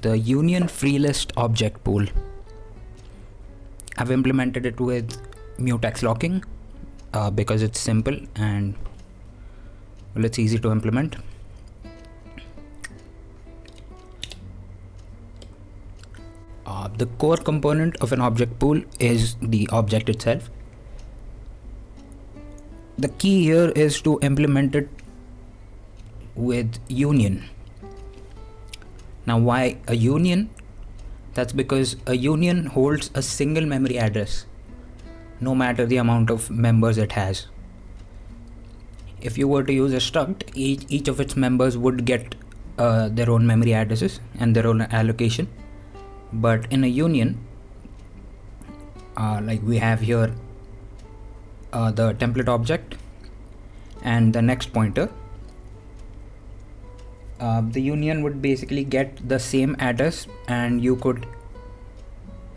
the union free list object pool. I've implemented it with Mutex locking because it's simple and well, it's easy to implement. The core component of an object pool is the object itself. The key here is to implement it with union. Now, why a union? That's because a union holds a single memory address, no matter the amount of members it has. If you were to use a struct, each of its members would get their own memory addresses and their own allocation. But in a union, like we have here the template object and the next pointer, the union would basically get the same address, and you could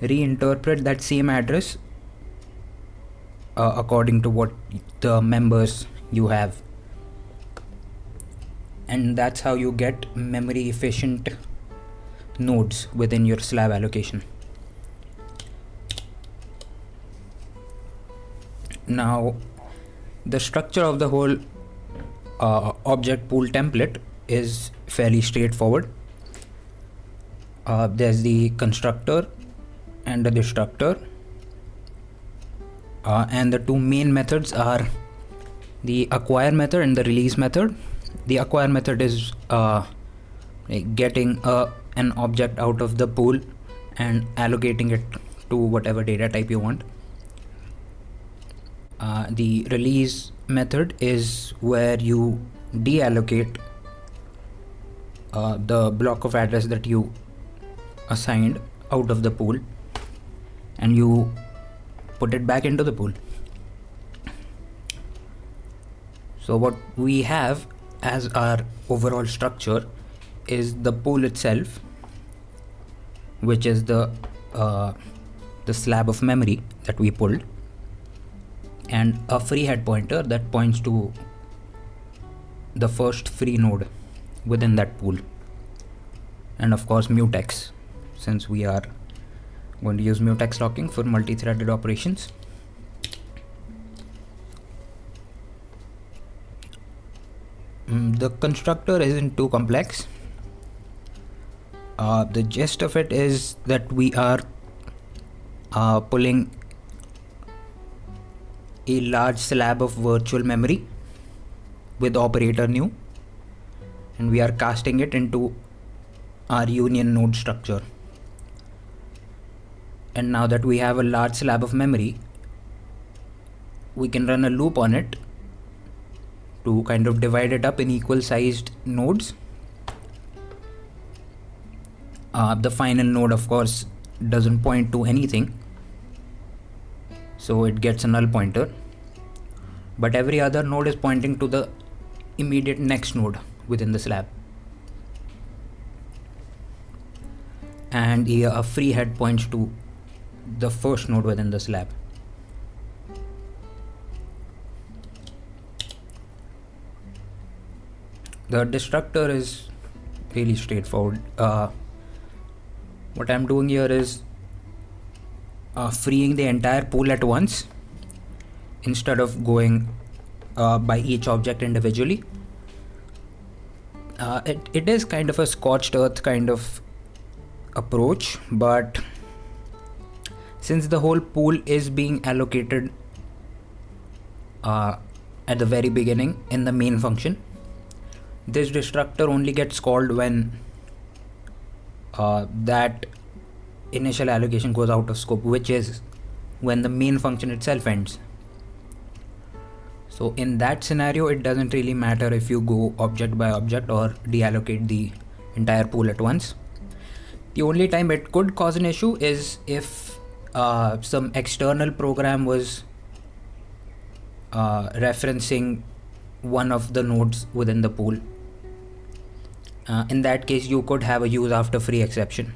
reinterpret that same address according to what the members you have, and that's how you get memory efficient nodes within your slab allocation. Now, the structure of the whole object pool template is fairly straightforward. There's the constructor and the destructor, and the two main methods are the acquire method and the release method. The acquire method is getting an object out of the pool and allocating it to whatever data type you want. The release method is where you deallocate the block of address that you assigned out of the pool and you put it back into the pool. So what we have as our overall structure is the pool itself, which is the slab of memory that we pulled, and a free head pointer that points to the first free node within that pool, and of course Mutex, since we are going to use Mutex locking for multi-threaded operations. The constructor isn't too complex. The gist of it is that we are pulling a large slab of virtual memory with operator new, and we are casting it into our union node structure. And now that we have a large slab of memory, we can run a loop on it to kind of divide it up in equal sized nodes. The final node, of course, doesn't point to anything, so it gets a null pointer, but every other node is pointing to the immediate next node within the slab, and a free head points to the first node within the slab. The destructor is really straightforward. What I'm doing here is freeing the entire pool at once instead of going by each object individually. It is kind of a scorched earth kind of approach, but since the whole pool is being allocated at the very beginning in the main function, this destructor only gets called when that initial allocation goes out of scope, which is when the main function itself ends. So in that scenario, it doesn't really matter if you go object by object or deallocate the entire pool at once. The only time it could cause an issue is if some external program was referencing one of the nodes within the pool. In that case, you could have a use after free exception.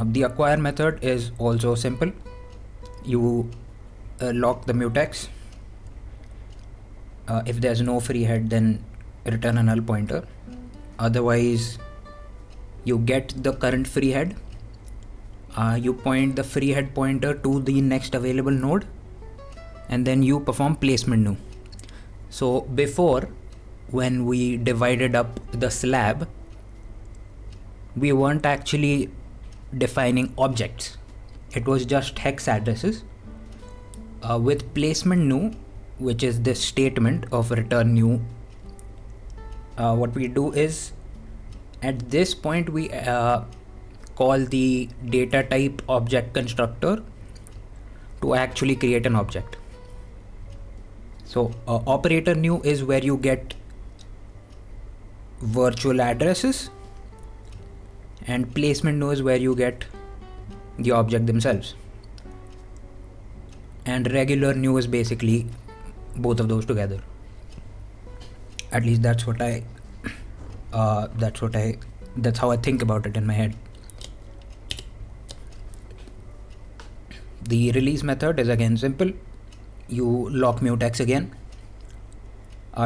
The acquire method is also simple. You lock the mutex, If there's no free head, then return a null pointer. Otherwise, you get the current free head. You point the free head pointer to the next available node, and then you perform placement new. So before, when we divided up the slab, we weren't actually defining objects. It was just hex addresses. With placement new, which is this statement of return new, what we do is at this point we call the data type object constructor to actually create an object. So operator new is where you get virtual addresses, and placement new is where you get the object themselves, and regular new is basically both of those together. At least that's how I think about it in my head. The release method is again simple. You lock mutex again,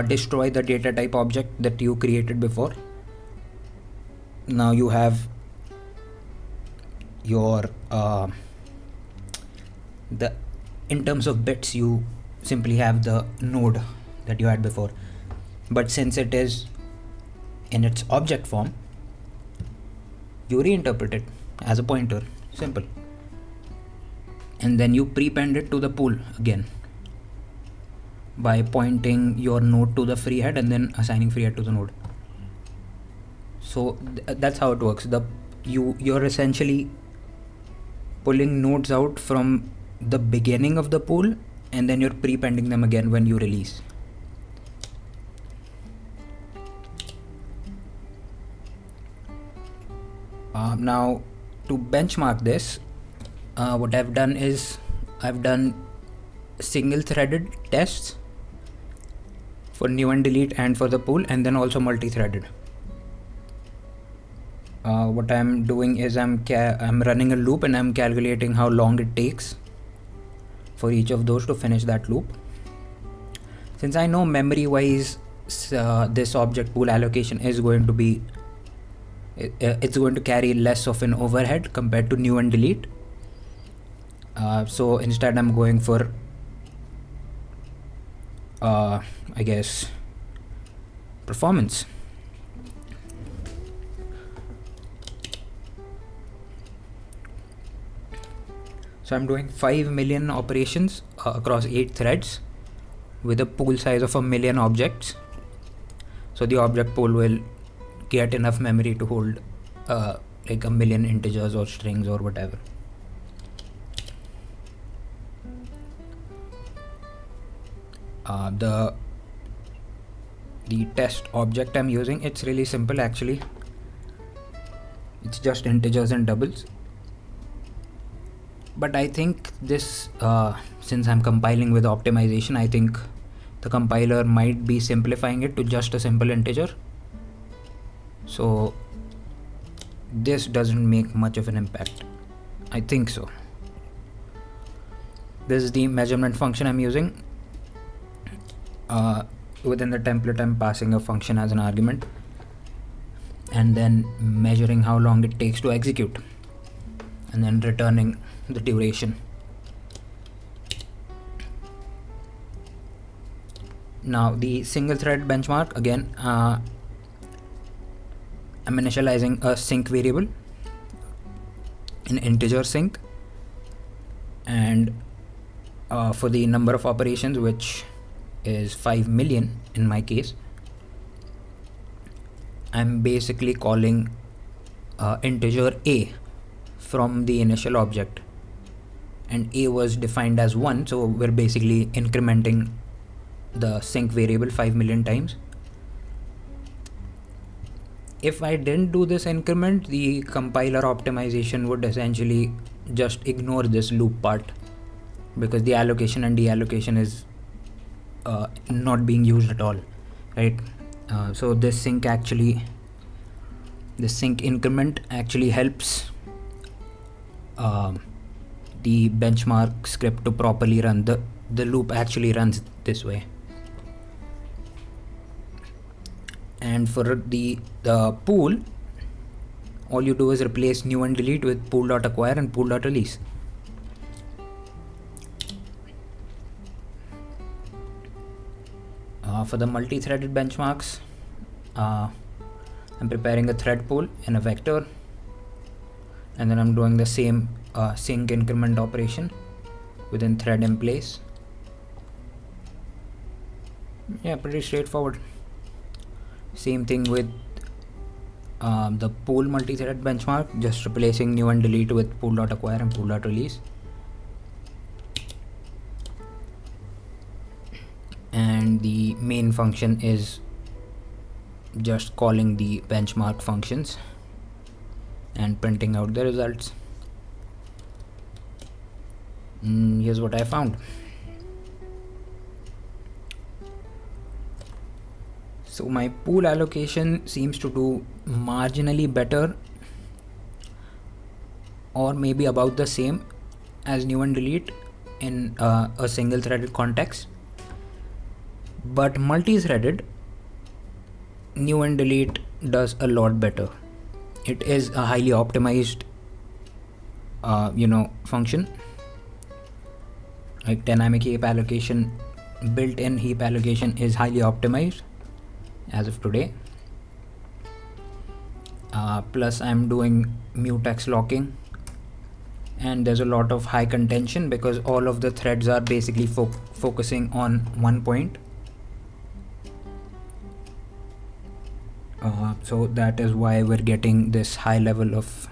destroy the data type object that you created before. Now you have your in terms of bits, you simply have the node that you had before, but since it is in its object form, you reinterpret it as a pointer. Simple. And then you prepend it to the pool again by pointing your node to the free head and then assigning free head to the node. So that's how it works. You're essentially pulling nodes out from the beginning of the pool, and then you're prepending them again when you release. Now to benchmark this, what I've done is I've done single threaded tests for new and delete and for the pool, and then also multi-threaded. What I'm doing is I'm running a loop and I'm calculating how long it takes for each of those to finish that loop. Since I know memory wise this object pool allocation is going to be it's going to carry less of an overhead compared to new and delete, so instead I'm going for I guess performance. So I'm doing 5 million operations across 8 threads with a pool size of 1 million objects. So the object pool will get enough memory to hold like 1 million integers or strings or whatever. The test object I'm using, it's really simple actually. It's just integers and doubles. But I think this, since I'm compiling with optimization, I think the compiler might be simplifying it to just a simple integer. So this doesn't make much of an impact. I think so. This is the measurement function I'm using. Within the template, I'm passing a function as an argument and then measuring how long it takes to execute and then returning the duration. Now the single thread benchmark, again I'm initializing a sync variable, an integer sync, and for the number of operations, which is 5 million in my case, I'm basically calling integer a from the initial object, and a was defined as 1, so we're basically incrementing the sync variable 5 million times. If I didn't do this increment, the compiler optimization would essentially just ignore this loop part because the allocation and deallocation is not being used at all, right? So this sync increment actually helps the benchmark script to properly run. The loop actually runs this way. And for the pool, all you do is replace new and delete with pool.acquire and pool.release. For the multi-threaded benchmarks, I'm preparing a thread pool in a vector, and then I'm doing the same sync increment operation within thread in place. Yeah, pretty straightforward. Same thing with the pool multi-thread benchmark, just replacing new and delete with pool.acquire and pool.release. And the main function is just calling the benchmark functions and printing out the results. Here's what I found. So my pool allocation seems to do marginally better or maybe about the same as new and delete in a single threaded context. But multi-threaded, new and delete does a lot better. It is a highly optimized function. Like dynamic heap allocation, built-in heap allocation is highly optimized as of today. Plus I'm doing mutex locking, and there's a lot of high contention because all of the threads are basically focusing on one point. So that is why we're getting this high level of,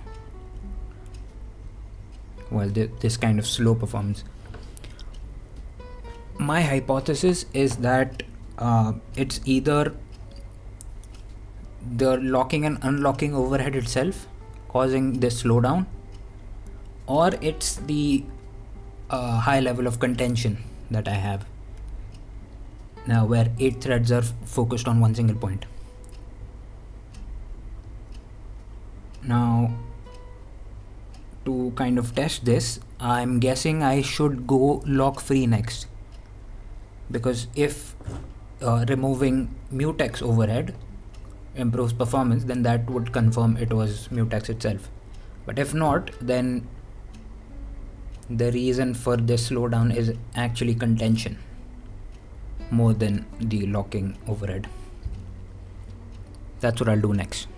well, this kind of slow performance. My hypothesis is that it's either the locking and unlocking overhead itself causing this slowdown, or it's the high level of contention that I have now, where 8 threads are focused on one single point. Now, to kind of test this, I'm guessing I should go lock free next, because if removing mutex overhead improves performance, then that would confirm it was mutex itself. But if not, then the reason for this slowdown is actually contention more than the locking overhead. That's what I'll do next.